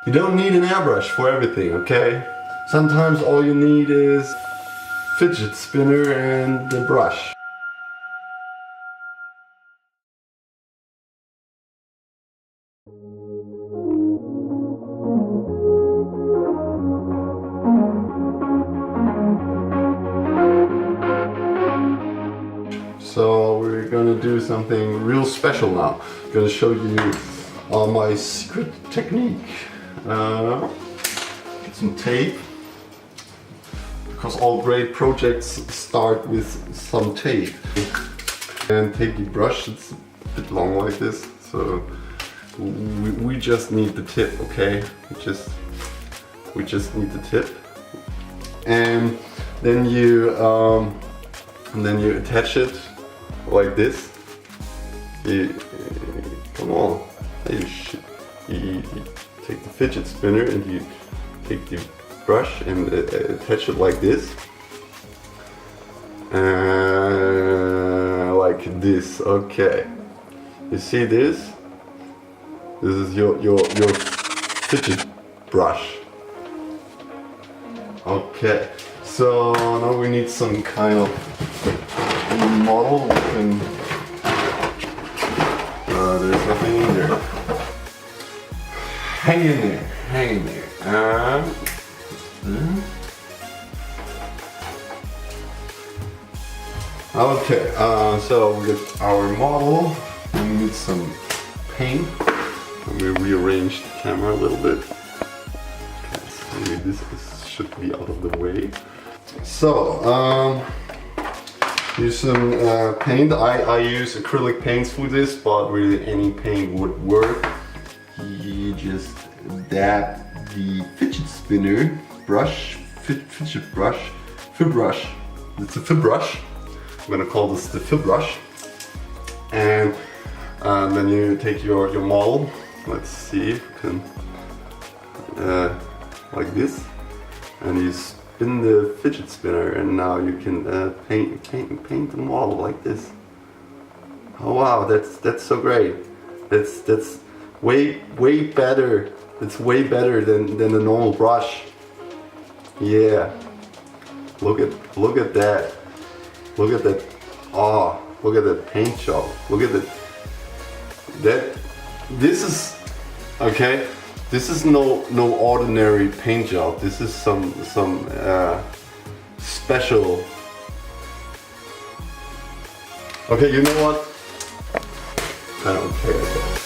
You don't need an airbrush for everything, okay? Sometimes all you need is fidget spinner and the brush. So we're gonna do something real special now. I'm gonna show you my secret technique. Get some tape, because all great projects start with some tape. And take the brush, it's a bit long like this, so we just need the tip, okay? We just need the tip, and then you attach it like this. Come on, you take the fidget spinner and you take the brush and attach it like this. Like this, okay. You see this? This is your fidget brush. Okay, so now we need some kind of model. There's nothing in there. Hang in there, hang in there. Okay, so we get our model. We need some paint. And we rearrange the camera a little bit. Okay, so maybe this should be out of the way. So, use some paint. I use acrylic paints for this, but really any paint would work. You just dab the fidget spinner brush, fidget brush, FiBrush. It's a FiBrush. I'm gonna call this the FiBrush. And then you take your model. Let's see if you can, like this, and you spin the fidget spinner, and now you can paint the model like this. Oh wow, that's so great. That's way better. It's way better than the normal brush. Yeah. Look at that. Look at that. Oh, look at that paint job. Look at that. This is okay. This is no ordinary paint job. This is some special. Okay, you know what? I don't care.